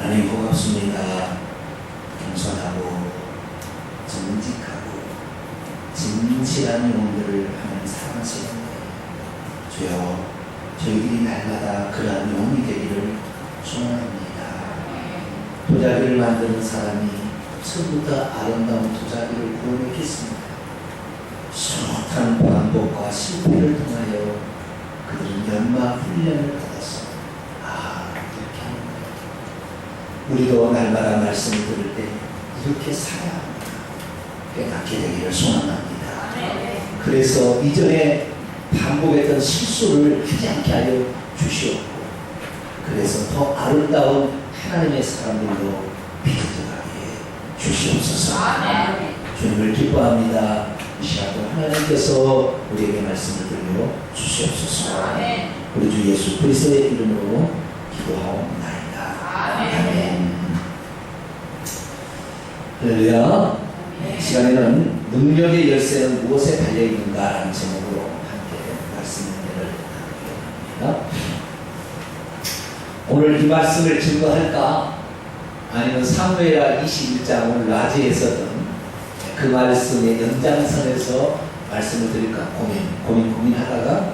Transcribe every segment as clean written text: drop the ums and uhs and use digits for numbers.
하나님 고맙습니다. 겸손하고 정직하고 진실한 영혼들을 하나님 사랑하시는데 주여 저희들이 날마다 그러한 영혼이 되기를 소원합니다. 도자기를 만드는 사람이 처음부터 아름다운 도자기를 구워내겠습니다. 숱한 반복과 실패를 통하여 그들은 연마 훈련을 받아서 이렇게 하는 거예요. 우리도 날마다 말씀을 들을 때 이렇게 살아야 합니다. 깨닫게 되기를 소원합니다. 그래서 이전에 반복했던 실수를 하지 않게 하여 주시옵고 그래서 더 아름다운 하나님의 사람들로 빚어가게 주시옵소서. 주님을 기뻐합니다. 이 시간도 하나님께서 우리에게 말씀을 들려 주시옵소서. 우리 주 예수 그리스도의 이름으로 기도하옵나이다. 아멘. 할렐루야. 이 시간에는 능력의 열쇠는 무엇에 달려있는가 라는 제목으로 함께 말씀을 나누게 합니다. 오늘 이 말씀을 증거할까? 아니면 사무엘하 21장 오늘 라지에서든 그 말씀의 연장선에서 말씀을 드릴까 고민하다가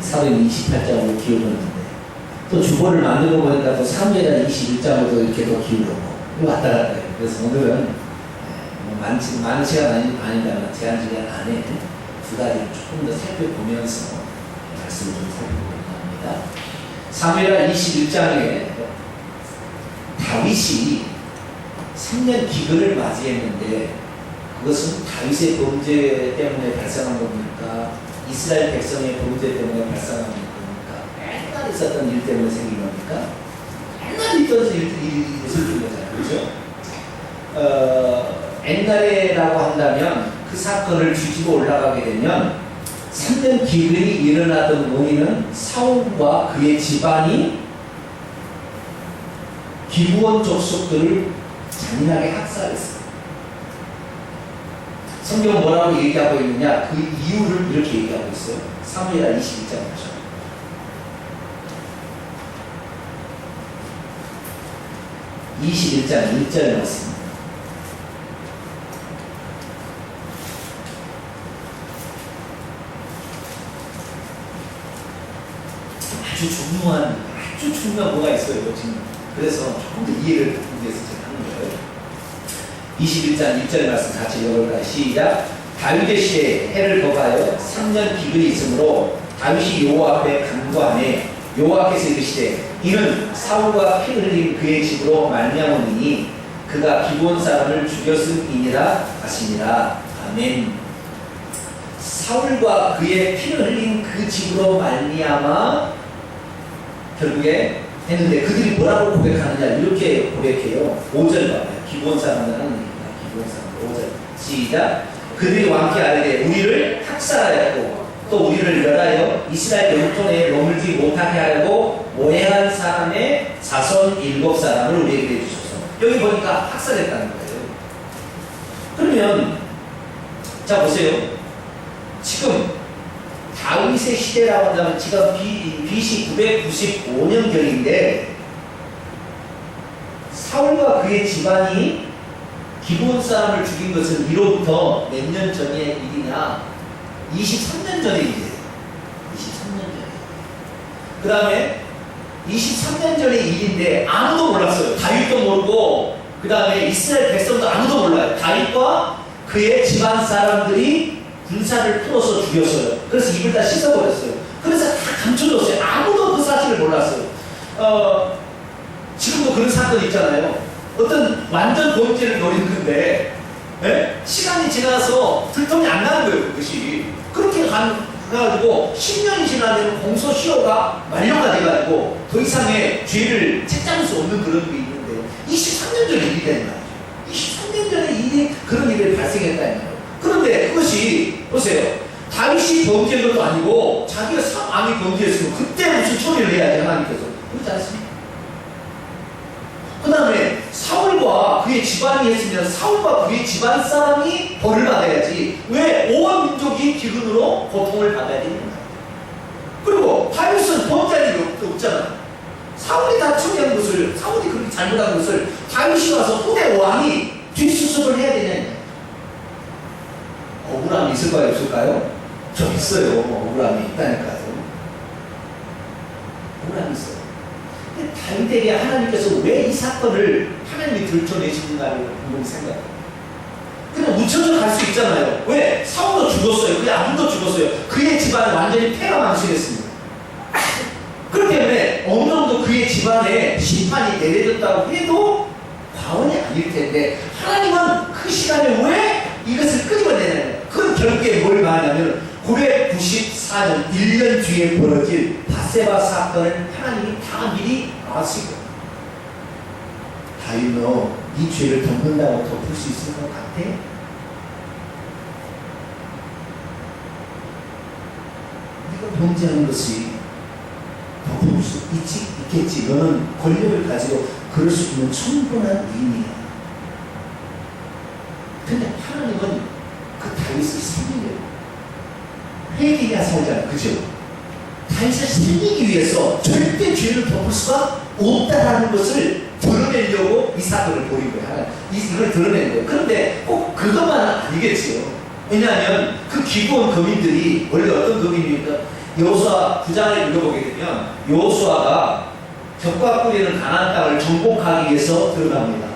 사도행 28장으로 기울었는데 또 주보를 만들고 보니까 또 사무엘하 21장으로 이렇게 또 기울었고 왔다 갔다 해요. 그래서 오늘은 많은 시간 아니다면 제한 시간 안에 두 가지를 조금 더 살펴보면서 말씀을 좀 살펴보려고 합니다. 사무엘하 21장에 다윗이 3년 기근을 맞이했는데 그것은 다윗의 범죄 때문에 발생한 겁니까? 이스라엘 백성의 범죄 때문에 발생한 겁니까? 옛날에 있었던 일 때문에 생긴 겁니까? 옛날에 있던 일이 있을 거잖아요. 그렇죠? 옛날에라고 한다면 그 사건을 뒤집어 올라가게 되면 3년 기근이 일어나던 원인은 사울과 그의 집안이 기브온 족속들을 잔인하게 학살했어요. 성경은 뭐라고 얘기하고 있느냐? 그 이유를 이렇게 얘기하고 있어요. 사무엘하 21장 보죠. 21장 1절 말씀. 아주 중요한 뭐가 있어요, 지금. 그래서 조금 더 이해를 돕기 위해서 제가 하는 거예요. 21장 1절 말씀 같이 읽어볼까요? 시작. 다윗의 시에 해를 거하여 3년 기근이 있으므로 다윗이 여호와 앞에 간구하매 여호와께서 이르시되 이는 사울과 피 흘린 그의 집으로 말미암으니 그가 기브온 사람을 죽였음이니라 하시니라. 아멘. 사울과 그의 피를 흘린 그 집으로 말미암아 결국에 했는데 그들이 뭐라고 고백하느냐 이렇게 고백해요. 5절 봐요. 기브온 사람들 하는 얘기입니다. 기브온 사람들 5절 시작. 그들이 왕께 아뢰되 우리를 학살하였고 또 우리를 멸하여 이스라엘 영토에 머물지 못하게 하려고 모해한 사람의 자손 7사람을 우리에게 내주소서. 여기 보니까 학살했다는 거예요. 그러면 자 보세요. 지금 다윗의 시대라고 한다면 지금 BC 995년경인데 사울과 그의 집안이 기브온 사람을 죽인 것은 이로부터 몇 년 전의 일이냐? 23년 전의 일이에요. 23년 전에. 그 다음에 23년 전의 일인데 아무도 몰랐어요. 다윗도 모르고 그 다음에 이스라엘 백성도 아무도 몰라요. 다윗과 그의 집안 사람들이 군사를 풀어서 죽였어요. 그래서 입을 다 씻어버렸어요. 그래서 다 감춰줬어요. 아무도 그 사실을 몰랐어요. 지금도 그런 사건이 있잖아요. 어떤 완전 범죄를 노린 건데 시간이 지나서 들통이 안 나는 거예요. 그것이 그렇게 가가지고 10년이 지나면 공소시효가 만료가 돼가지고 더 이상의 죄를 책잡을 수 없는 그런 게 있는데 23년 전에 일이 된 말이죠. 23년 전에 일이 그런 일이 발생했다는 거예요. 그런데 그것이 보세요. 다윗이 범죄한 것도 아니고 자기가 왕이 범죄했으면 그때 무슨 처리를 해야지 하나님께서. 그렇지 않습니까? 그 다음에 사울과 그의 집안이 했으면 사울과 그의 집안 사람이 벌을 받아야지 왜 온 민족이 기근으로 고통을 받아야 되는가? 그리고 다윗은 범죄한 일이 없잖아. 사울이 다 처리한 것을 사울이 그렇게 잘못한 것을 다윗이 와서 후대 왕이 뒷수습을 해야 되냐. 억울함이 있을까요? 없을까요? 좀 있어요. 억울함이 있다니까요. 억울함이 있어요. 근데 다윗에게 하나님께서 왜 이 사건을 하나님이 들춰내시는가를 한번 생각해요. 그냥 묻혀져 갈 수 있잖아요. 왜? 사울도 죽었어요. 그의 아들도 죽었어요. 그의 집안은 완전히 폐가 망신했습니다. 그렇기 때문에 어느 정도 그의 집안에 심판이 내려졌다고 해도 과언이 아닐 텐데 하나님은 그 시간에 왜 이것을 끄집어내냐면 그건 결국에 뭘 말하냐면 994년 1년 뒤에 벌어질 밧세바 사건을 하나님이 다 미리 아시고 다윗 너 이 죄를 덮는다고 덮을 수 있을 것 같아? 네가 범죄하는 것이 덮을 수 있겠지. 너는 권력을 가지고 그럴 수 있는 충분한 의미야. 근데 하나님은 그 다윗을 살리려고 회개해야 살잖아. 그죠? 다윗을 살리기 위해서 절대 죄를 덮을 수가 없다라는 것을 드러내려고 이 사건을 벌인 거야. 이걸 드러낸 거예요. 그런데 꼭 그것만 아니겠지요. 왜냐하면 그 기부원 거민들이 원래 어떤 거민입니까? 여호수아 9장을 읽어보게 되면 여호수아가 벽과 뿌리는 가나안 땅을 정복하기 위해서 들어갑니다.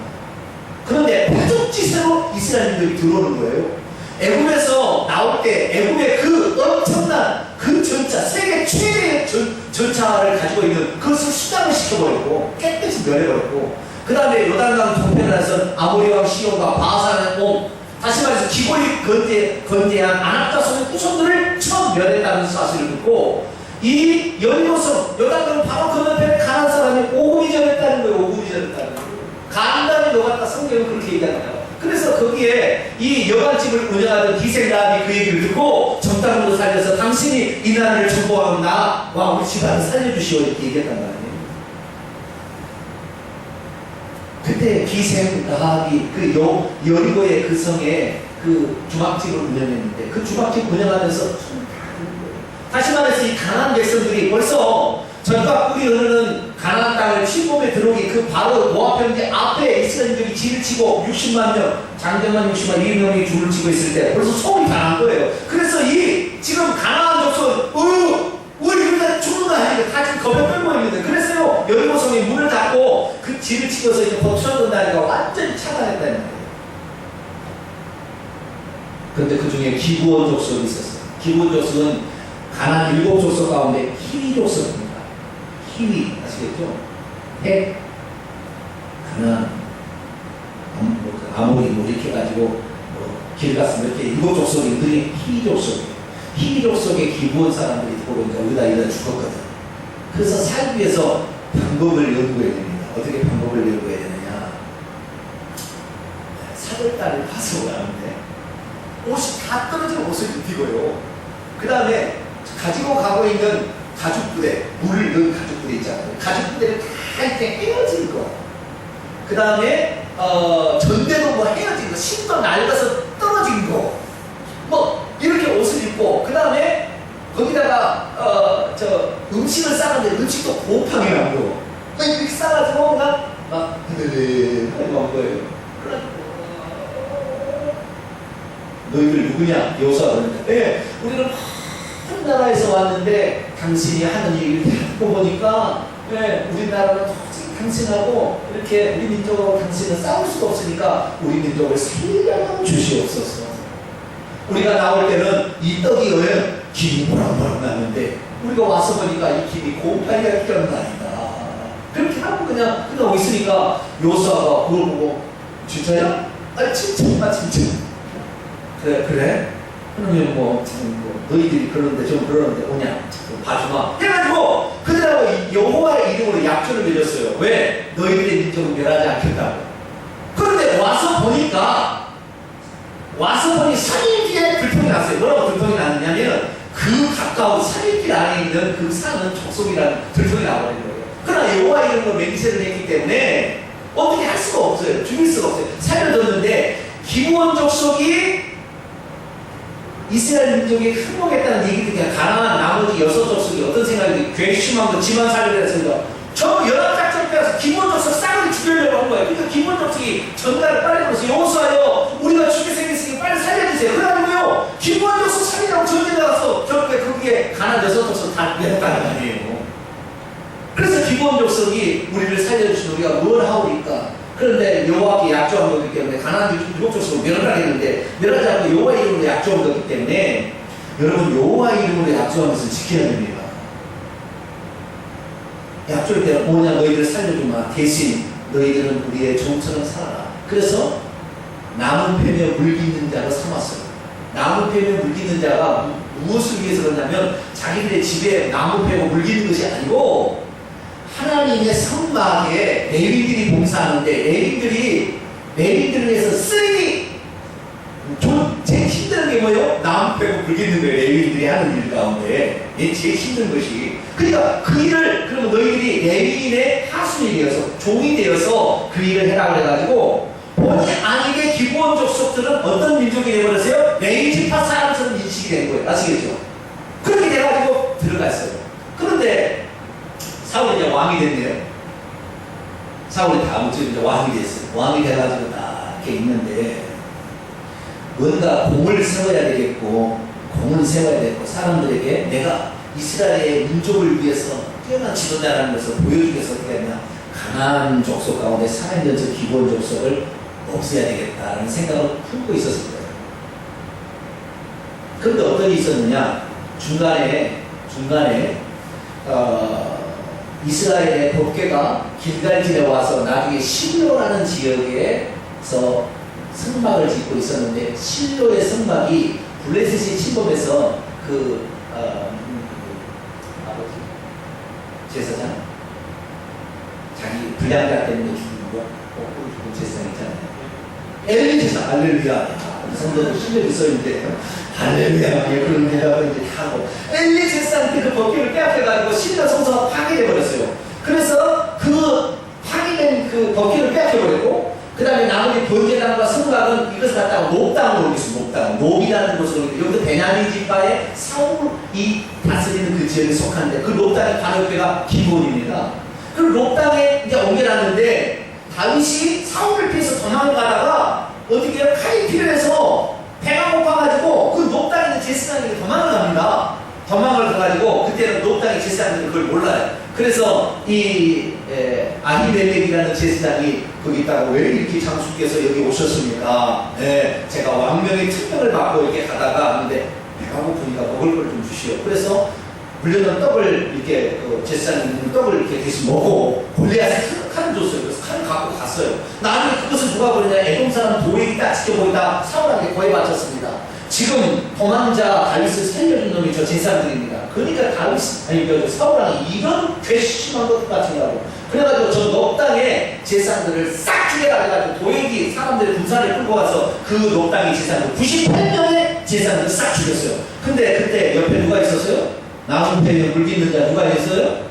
그런데 파죽지세로 이스라엘인들이 들어오는 거예요. 애굽에서 나올 때 애굽의 그 엄청난 그 전차, 세계 최대의 전차를 가지고 있는 그것을 수장을 시켜버렸고 깨끗이 멸해버렸고 그 다음에 요단강 동편에 나선 아모리 왕 시온과 바산의 온 다시 말해서 기골이 건재한 아낙다손의 후손들을 처음 멸했다는 사실을 듣고 이 여리고성 요단강 바로 건너편에 가나안 사람이 오금이 절했다는 거예요. 오금이 절했다는 거예요. 간단히 녹았다. 성경은 그렇게 얘기하잖아요. 그래서 거기에 이 여관집을 운영하던 기생라합이 그 얘기를 듣고 정탐으로 살려서 당신이 이 나라를 정복하면 나와 우리 집안을 살려주시오 이렇게 얘기했단 말이에요. 그때 기생라합이 그 여리고의 그 성에 그 주막집을 운영했는데 그 주막집 운영하면서 다시 말해서 이 가나안 백성들이 벌써 전과 꿀이 흐르는 가나안 땅을 침범에 들어오기 그 바로 모압 평지 앞에 이스라엘들이 진을 치고 60만 명, 장정만 60만 200명이 줄을 치고 있을 때 벌써 소문이 다 난 거예요. 그래서 이 지금 가나안 족속 우리 이러다 죽는 거 아니에요. 다 지금 겁에 떨고 있는데 그래서요 여리고성이 문을 닫고 그 진을 치고서 이제 버텨둔다니까 완전히 차단했다는 거예요. 그런데 그 중에 기브온 족속이 있었어요. 기브온 족속은 가나안 7족속 가운데 히위 족속입니다. 히위 아시겠죠? 헷, 가나안, 아모리 뭐 이렇게 해가지고 길가스 몇 개 7족속이 그게 히위 족속이에요. 히위 족속의 기브온 사람들이 보니까 우리가 이러다 죽었거든. 그래서 살기 위해서 방법을 연구해야 됩니다. 어떻게 방법을 연구해야 되느냐? 사절단을 파서 오라는데 옷이 다 떨어진 옷을 입히고요. 그 다음에 가지고 가고 있는 가죽부대, 물을 넣은 가죽부대 있잖아요. 가죽부대를 다 이렇게 헤어진 거. 그 다음에 전대도 뭐 헤어진 거, 신도 낡아서 떨어진 거. 뭐 이렇게 옷을 입고 그 다음에 거기다가 음식을 싸는데 음식도 곱하게 한 거. 이렇게 싸가지고 막 흔들흔들 하는 거예요. 너희들 누구냐? 여호수아가 그러니까 네, 우리는 한 나라에서 왔는데 당신이 하는 얘기를 듣고 보니까 네, 우리나라는 당신하고 이렇게 우리 민족하고 당신은 싸울 수가 없으니까 우리 민족을 살려만 주시옵소서. 우리가 나올 때는 이 떡이 김이 보락보락 났는데 우리가 와서 보니까 이 김이 곰팡이가 끼는 날이다. 그렇게 하고 그냥 오고 있으니까 여호수아가 그걸 보고 진짜야? 아니 진짜. 그래? 그러면 뭐 너희들이 그러는데 좀 그러는데 오냐? 봐주마 해가지고 그들하고 여호와의 이름으로 약조를 맺었어요. 왜? 너희들의 민족은 멸하지 않겠다고. 그런데 와서 보니 산일길에 들통이 났어요. 뭐라고 들통이 났느냐면 그 가까운 산일길 안에 있는 그 산은 족속이라는 들통이 나버린 거예요. 그러나 여호와의 이름으로 맹세를 했기 때문에 어떻게 할 수가 없어요. 죽일 수가 없어요. 살려줬는데 기브온 족속이 이스라엘 민족이 항복했다는 얘기 듣기가 가나안 나머지 6족속이 어떤 생각이 괘씸한 거 지만 살리려 해서 전부 연합작전 빼서 기본 족속 싸그리 죽여야 족속이 전가를 빨리 걸어서 여호수아여 우리가 죽게 생겼으니 빨리 살려주세요. 그래가지고요 기브온 족속 살리라고 전쟁 나가서 결국에 거기에 가난 6족속 다 내렸다는 거 아니에요. 그래서 기브온 족속이 우리를 살려주신 우리가 뭘 하오리까? 그런데 여호와께 약조한 거기 때문에 가나안 7족속을 멸하겠는데 멸하지 않고 여호와 이름으로 약조한 거기 때문에 여러분 여호와 이름으로 약조한 것을 지켜야 됩니다. 약조할 때는 뭐냐? 너희들 살려주마. 대신 너희들은 우리의 종처럼 살아라. 그래서 나무 패며 물깃는 자로 삼았어요. 나무 패며 물깃는 자가 무엇을 위해서 그러냐면 자기들의 집에 나무 패고 물깃는 것이 아니고 하나님의 성막에 레위인들이 봉사하는데 레위인들을 위해서 쓰레기 제일 힘든 게 뭐예요? 나무 패고 물깃는 거예요. 레위인들이 하는 일 가운데 제일 힘든 것이. 그러니까 그 일을 그러면 너희들이 레위인의 하수인이 되어서 종이 되어서 그 일을 해라 그래가지고 본의 아니게 기브온 족속들은 어떤 민족이 되어버렸어요? 레위 지파 사람처럼 인식이 된 거예요. 아시겠죠? 그렇게 돼가지고 들어갔어요. 그런데 사울이 이제 왕이 됐네요. 사울이 다음 주에 이제 왕이 됐어요. 왕이 돼가지고 딱 이렇게 있는데 뭔가 공을 세워야 되겠고 공을 세워야 되고 사람들에게 내가 이스라엘의 민족을 위해서 뛰어난 지도자라는 것을 보여주기 위해서 어떻게 하냐 가나안 족속 가운데 살아있는 저 기브온 족속을 없애야 되겠다는 생각을 품고 있었을 거예요. 그런데 어떤 일이 있었느냐 중간에 이스라엘의 법궤가 길갈길에 와서 나중에 실로라는 지역에서 성막을 짓고 있었는데 실로의 성막이 블레셋이 침범해서 아버지 제사장 자기 불량자 때문에 죽은 거 거꾸로 죽은 제사장 있잖아요. 엘리 제사장 할렐루야. 성도들 실력이 써있는데 할렐루야 그런 대답을 이제 하고 엘리 제사장한테 그 법궤를 빼앗겨가지고 실로 성소가 파괴돼버렸어요. 그래서 그 파괴된 그 법궤를 빼앗겨버렸고 그 다음에 나머지 번제단과 성막은 이것을 갖다가 롭당으로 옮겼어요. 롭당. 롭이라는 곳으로 옮겼어요. 여기도 베냐민 지파의 사울이 다스리는 그 지역에 속한데 그 롭당의 관역대가 기브온입니다. 그 롭당에 이제 옮겨놨는데 다윗이 사울을 피해서 도망가다가 어떻게 해요? 칼이 필요해서 배가 고파가지고 그 롭당에 있는 제사장이 도망을 갑니다. 도망을 가가지고 그때는 롭당의 제사장들은 그걸 몰라요. 그래서 이 아히멜렉이라는 제사장이 거기 있다가 왜 이렇게 장수께서 여기 오셨습니까? 제가 왕명의 특명을 받고 이렇게 가다가 하는데 배가 고프니까 먹을 걸 좀 주시오. 그래서 물려놓은 떡을 이렇게 제사장님 떡을 이렇게 대신 먹고 골리앗에 칼을 줬어요. 그래서 칼을 갖고 갔어요. 나중에 그것을 누가 보느냐 에돔 사람 도액이 딱 지켜보이다 사울한테 고해 바쳤습니다. 지금 도망자 다윗을 살려준 놈이 저 제사장들입니다. 그러니까 사울왕이 이런 괘씸한 것 같으냐고. 그래가지고 저 넉당의 제사장들을 싹 죽여라 해가지고 도액이 사람들의 군사를 끌고 가서 그 넉당의 제사장들 98명의 제사장들을 싹 죽였어요. 근데 그때 옆에 누가 있었어요? 나무 패에 물 깃는 자 누가 있어요?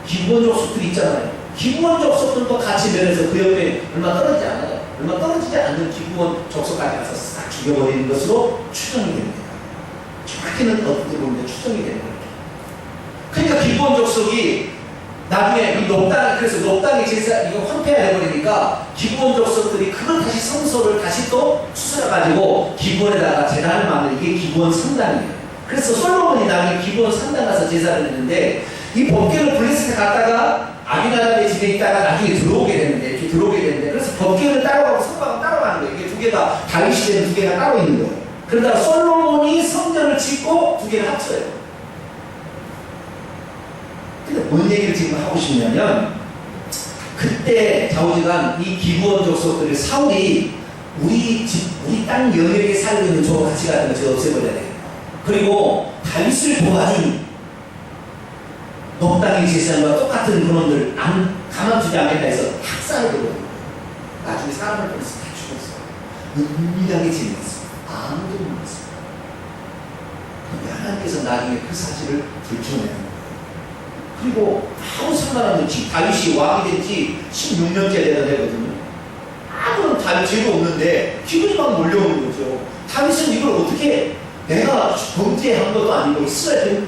기브온 족속들이 있잖아요. 기브온 족속들도 같이 멸해서 그 옆에 얼마 떨어지지 않아요. 얼마 떨어지지 않는 기브온 족속까지 가서 싹 죽여버리는 것으로 추정이 됩니다. 정확히는 어떻게 보면 추정이 되는 거예요. 그러니까 기브온 족속이 나중에 이 롭당, 그래서 롭당의 제사 이거 황폐가 되버리니까 기브온 족속들이 그걸 다시 성소를 다시 또 추스려가지고 기브온에다가 제단을 만든 이게 기브온 성당이에요. 그래서 솔로몬이 나중에 기브온 성당 가서 제사를 했는데 이 법궤를 블레셋에 갔다가 아비나답의 집에 있다가 나중에 들어오게 되는데 그래서 법궤를 따라가고 성막은 따라가는 거예요. 이게 두 개가 다윗이 된 두 개가 따로 있는 거예요. 그러다가 솔로몬이 성전을 짓고 두 개를 합쳐요. 근데 뭔 얘기를 지금 하고 싶냐면 그때 좌우지간 이 기브온 족속들을 사울이 우리 땅 영역에 살고 있는 저 가치 같은 거 저 없애버려야 돼요. 그리고 다윗을 도와준 넉당의 제사장과 똑같은 그놈들 가만두지 않겠다 해서 학살해버려요. 나중에 사람을 보내서 다 죽었어요. 은밀하게 진행했어요. 아무도 몰랐어요. 그런데 하나님께서 나중에 그 사실을 들춰내는 거예요. 그리고 아무 상관없는 다윗이 왕이 된 지 16년째 되는 애거든요. 아무런 죄도 없는데 기분이 막 몰려오는 거죠. 다윗은 이걸 어떻게 내가 범죄한 것도 아니고 이스라엘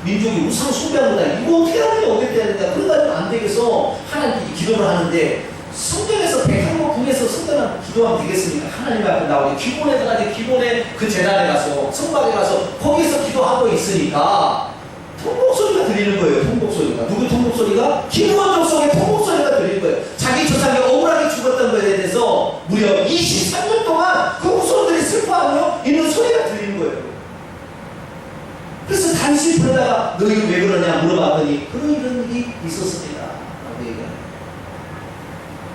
민족이 우상 숭배한 거다. 이거 어떻게 하느냐 어떻게 해야 된다. 그래가지고 안 되겠어 하나님께 기도를 하는데 성전에서 백향목궁에서 성전을 기도하면 되겠습니까? 하나님 앞에 나오니 기본에다가 이제 기본에 그 재단에 가서 성막에 가서 거기서 기도하고 있으니까 통곡 소리가 들리는 거예요. 통곡 소리가. 누구 통곡 소리가? 김원종 속에 통곡 소리가 들리는 거예요. 자기 조상이 억울하게 죽었던 거에 대해서 무려 23년 동안 그 후손들이 슬퍼하며 있는 소리가 들리는 거예요. 그래서 다윗이 부르다가 너희 왜 그러냐 물어봤더니 그런 이런 일이 있었습니다. 라고 얘기해요.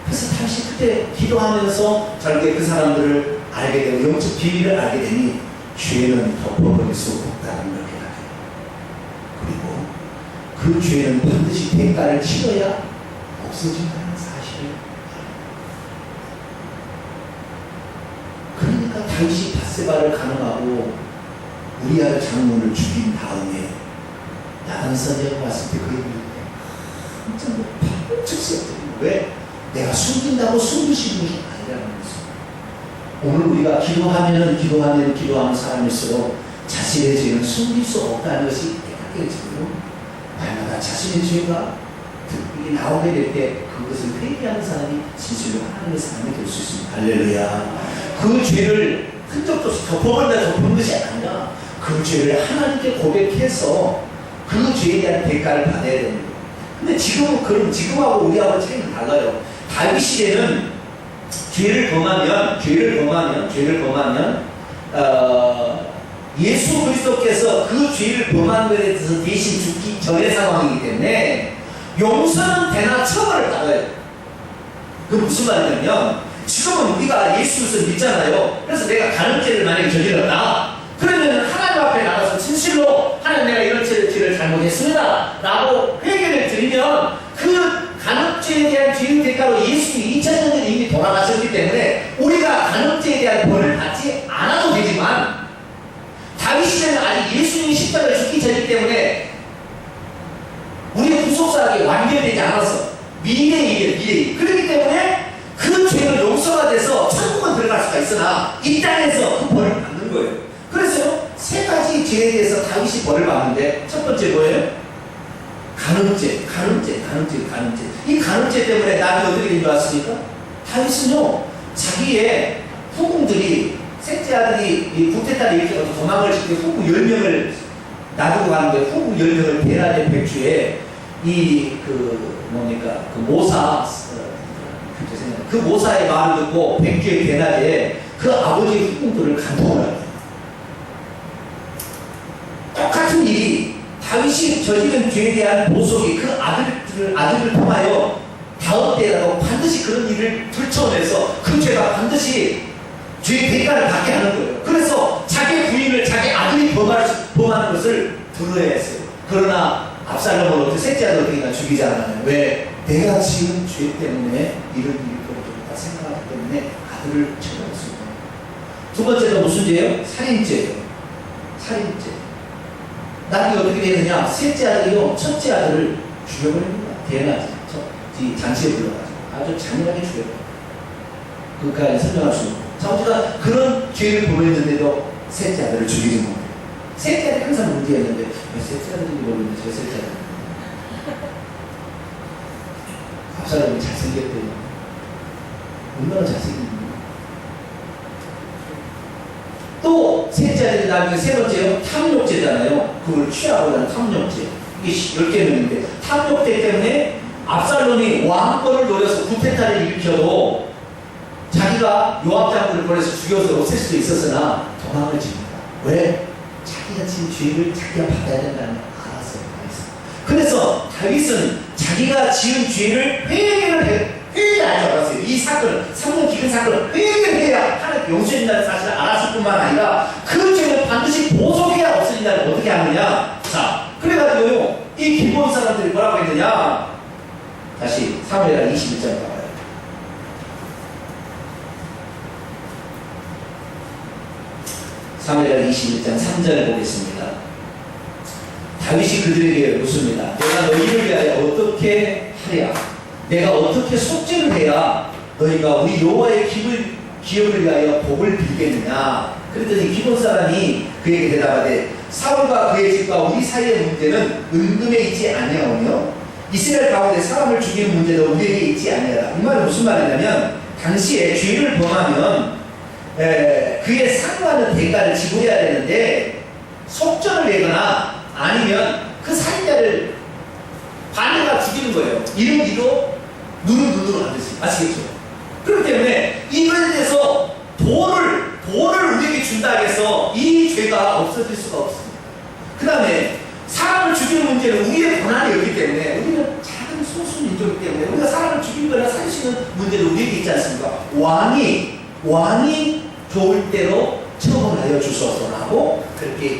그래서 다윗이 그때 기도하면서 결국에 그 사람들을 알게 되고 영적 비밀을 알게 되니 죄는 덮어버릴 수 없다는 걸 그리고 그 죄는 반드시 대가를 치러야 없어진다는 사실을 그러니까 다윗이 밧세바를 가늠하고 우리아 장군을 죽인 다음에 나단 선지자가 왔을 때 그 얘기를 한참 반복적스럽게 왜? 내가 숨긴다고 숨기시는 것이 아니라는 것을 오늘 우리가 기도하는 사람일수록 자신의 죄는 숨길 수 없다는 것이 깨닫게지고 날마다 자신의 죄가 특별히 나오게 될 때 그것을 회개하는 사람이 진실로 하나님의 사람이 될 수 있습니다. 할렐루야. 그 죄를 흔적도 없이 덮어버린다 덮은 것이 아니라 그 죄를 하나님께 고백해서 그 죄에 대한 대가를 받아야 됩니다. 근데 지금하고 우리하고 차이는 달라요. 다윗 시대는 죄를 범하면 예수 그리스도께서 그 죄를 범한 것에 대해서 대신 죽기 전의 상황이기 때문에 용서는 되나 처벌을 받아요. 그 무슨 말이냐면 지금은 우리가 예수 그리스도를 믿잖아요. 그래서 내가 간음죄를 만약에 저질렀다. 그러면 하나님 앞에 나가서 진실로 하나님 내가 이런 죄를 잘못했습니다 라고 회개를 드리면 그 간음죄에 대한 죄의 대가로 예수님이 2000년 전에 이미 돌아가셨기 때문에 우리가 간음죄에 대한 벌을 받지 않아도 되지만 다윗 시대는 아직 예수님이 십자가에 죽기 전이기 때문에 우리의 구속사역이 완결되지 않아서 미래이에요. 그렇기 때문에 그 죄는 용서가 돼서 천국은 들어갈 수가 있으나 이 땅에서 그 벌을 받는 거예요. 그래서 세 가지 죄에 대해서 다윗이 벌을 받는데 첫 번째 뭐예요? 간음죄. 이 간음죄 때문에 남이 어떻게 된 줄 아십니까? 다윗은요 자기의 후궁들이 셋째 아들이 이 북태딸이 이렇게 도망을 치고 후궁 10명을 놔두고 가는데 후궁 10명을 대낮에 백주에 그 모사 그 모사의 말을 듣고 백주의 대낮에 그 아버지의 후궁들을 간통을 합니다. 똑같은 일이 다윗이 저지른 죄에 대한 보속이 그 아들을 통하여 다음 때라도 반드시 그런 일을 들춰내서 그 죄가 반드시 죄의 대가를 받게 하는 거예요. 그래서 자기 부인을 자기 아들이 범하는 것을 들어야 했어요. 그러나 압살롬은 어떻게 셋째 아들을 죽이지 않아요. 왜? 내가 지은 죄 때문에 이런 일이 벌어졌다 생각하기 때문에 아들을 처벌했습니다. 두 번째가 무슨 죄예요? 살인죄예요. 나중에 어떻게 되느냐? 셋째 아들이요 첫째 아들을 죽여버립니다. 대낮에 잔치에 불러가지고 아주 잔인하게 죽여버려요. 그까지 설명할 수 없고 자우지가 그런 죄를 범했는데도 셋째 아들을 죽이지 못해요. 셋째 아들이 항상 문제였는데 왜 셋째 아들인지 모르겠는데 왜 셋째 아들 압살롬이 잘생겼대요. 얼마나 잘생겼는지. 또 셋째 아들이 나중에 세 번째요 탐욕죄잖아요. 그걸 취하고 난 탐욕죄. 이게 10개명인데 탐욕죄 때문에 압살롬이 왕권을 노려서 구테타를 일으켜도 자기가 요압 장군을 보내서 죽여서 없앨 수도 있었으나 도망을 칩니다. 왜? 자기가 지은 죄를 자기가 받아야 된다는 걸 알았어요. 그래서 다윗은 자기가 지은 죄를 회개할 줄 알았어요. 이 사건을 3년 기근 사건을 회개를 해야 하나님 용서해준다는 사실을 알았을 뿐만 아니라 그 죄를 반드시 보속해야 없어진다는 걸 어떻게 하느냐. 자, 그래가지고요 이 기본 사람들이 뭐라고 했느냐. 다시 사무엘하 21장 봐봐요. 사무엘하 21장 3절을 보겠습니다. 다윗이 그들에게 묻습니다. 내가 너희를 위하여 어떻게 하랴? 내가 어떻게 속죄를 해야 너희가 우리 여호와의 기업을 위하여 복을 빌겠느냐? 그랬더니 기본 사람이 그에게 대답하되 사울과 그의 집과 우리 사이의 문제는 은금에 있지 아니하오며 이스라엘 가운데 사람을 죽이는 문제도 우리에게 있지 아니하라. 이 말은 무슨 말이냐면 당시에 죄를 범하면 그에 상응하는 대가를 지불해야 되는데 속전을 내거나 아니면 그 살인자를 반대가 죽이는 거예요. 이런 뒤로 눈으로 하듯이. 아시겠죠? 그렇기 때문에 이거에 대해서 돈을 우리에게 준다 해서 이 죄가 없어질 수가 없습니다. 그 다음에 사람을 죽이는 문제는 우리의 권한이 없기 때문에 우리는 작은 소수 민족이기 때문에 우리가 사람을 죽이거나 살리시는 문제도 우리에게 있지 않습니까? 왕이 좋을 대로 처분하여 주소서라고 그렇게